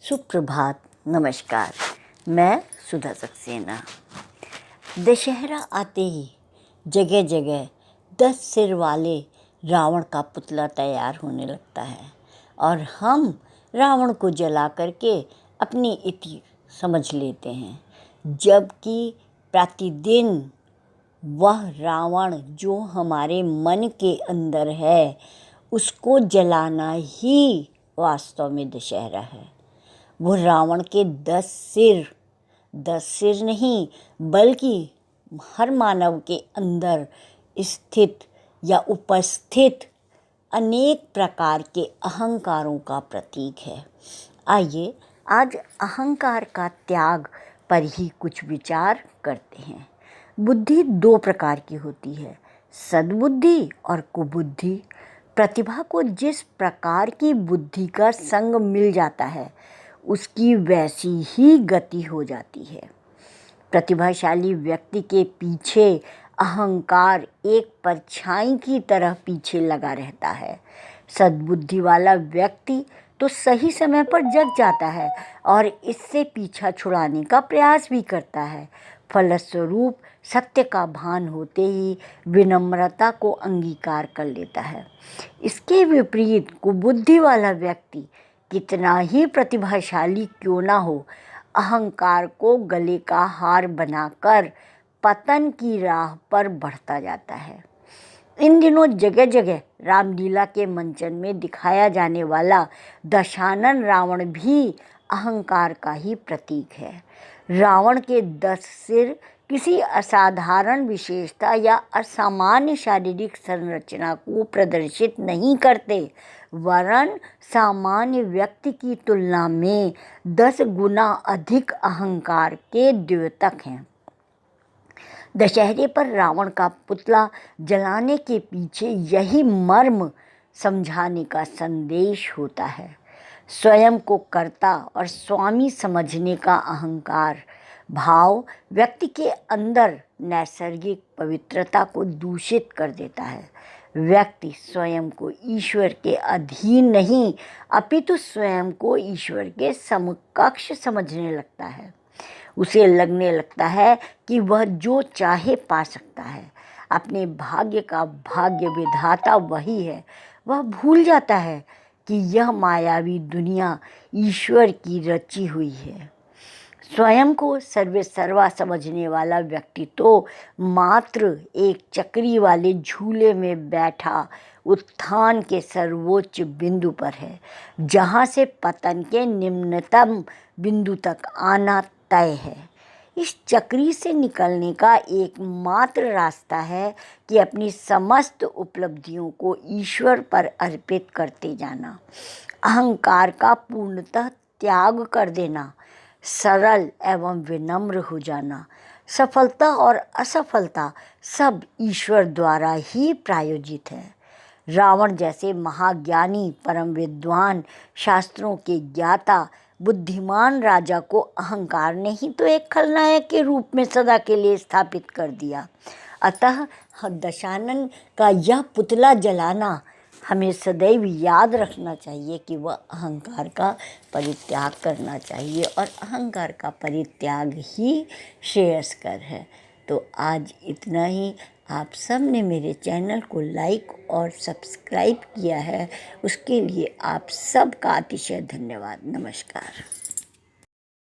सुप्रभात, नमस्कार। मैं सुधा सक्सेना। दशहरा आते ही जगह जगह 10 सिर वाले रावण का पुतला तैयार होने लगता है और हम रावण को जला करके अपनी इति समझ लेते हैं, जबकि प्रतिदिन वह रावण जो हमारे मन के अंदर है उसको जलाना ही वास्तव में दशहरा है। वो रावण के 10 सिर नहीं बल्कि हर मानव के अंदर स्थित या उपस्थित अनेक प्रकार के अहंकारों का प्रतीक है। आइए आज अहंकार का त्याग पर ही कुछ विचार करते हैं। बुद्धि 2 प्रकार की होती है, सद्बुद्धि और कुबुद्धि। प्रतिभा को जिस प्रकार की बुद्धि का संग मिल जाता है उसकी वैसी ही गति हो जाती है। प्रतिभाशाली व्यक्ति के पीछे अहंकार एक परछाई की तरह पीछे लगा रहता है। सद्बुद्धि वाला व्यक्ति तो सही समय पर जग जाता है और इससे पीछा छुड़ाने का प्रयास भी करता है। फलस्वरूप सत्य का भान होते ही विनम्रता को अंगीकार कर लेता है। इसके विपरीत कुबुद्धि वाला व्यक्ति कितना ही प्रतिभाशाली क्यों ना हो, अहंकार को गले का हार बनाकर पतन की राह पर बढ़ता जाता है। इन दिनों जगह जगह रामलीला के मंचन में दिखाया जाने वाला दशानन रावण भी अहंकार का ही प्रतीक है। रावण के 10 सिर किसी असाधारण विशेषता या असामान्य शारीरिक संरचना को प्रदर्शित नहीं करते, वरन सामान्य व्यक्ति की तुलना में 10 गुना अधिक अहंकार के द्योतक हैं। दशहरे पर रावण का पुतला जलाने के पीछे यही मर्म समझाने का संदेश होता है। स्वयं को कर्ता और स्वामी समझने का अहंकार भाव व्यक्ति के अंदर नैसर्गिक पवित्रता को दूषित कर देता है। व्यक्ति स्वयं को ईश्वर के अधीन नहीं अपितु स्वयं को ईश्वर के समकक्ष समझने लगता है। उसे लगने लगता है कि वह जो चाहे पा सकता है। अपने भाग्य का भाग्य विधाता वही है। वह भूल जाता है कि यह मायावी दुनिया ईश्वर की रची हुई है। स्वयं को सर्वेसर्वा समझने वाला व्यक्ति तो मात्र एक चक्री वाले झूले में बैठा उत्थान के सर्वोच्च बिंदु पर है, जहाँ से पतन के निम्नतम बिंदु तक आना तय है। इस चक्री से निकलने का एकमात्र रास्ता है कि अपनी समस्त उपलब्धियों को ईश्वर पर अर्पित करते जाना, अहंकार का पूर्णतः त्याग कर देना, सरल एवं विनम्र हो जाना। सफलता और असफलता सब ईश्वर द्वारा ही प्रायोजित है। रावण जैसे महाज्ञानी, परम विद्वान, शास्त्रों के ज्ञाता, बुद्धिमान राजा को अहंकार ने ही तो एक खलनायक के रूप में सदा के लिए स्थापित कर दिया। अतः दशानन का यह पुतला जलाना हमें सदैव याद रखना चाहिए कि वह अहंकार का परित्याग करना चाहिए और अहंकार का परित्याग ही श्रेयस्कर है। तो आज इतना ही। आप सब ने मेरे चैनल को लाइक और सब्सक्राइब किया है, उसके लिए आप सबका अतिशय धन्यवाद। नमस्कार।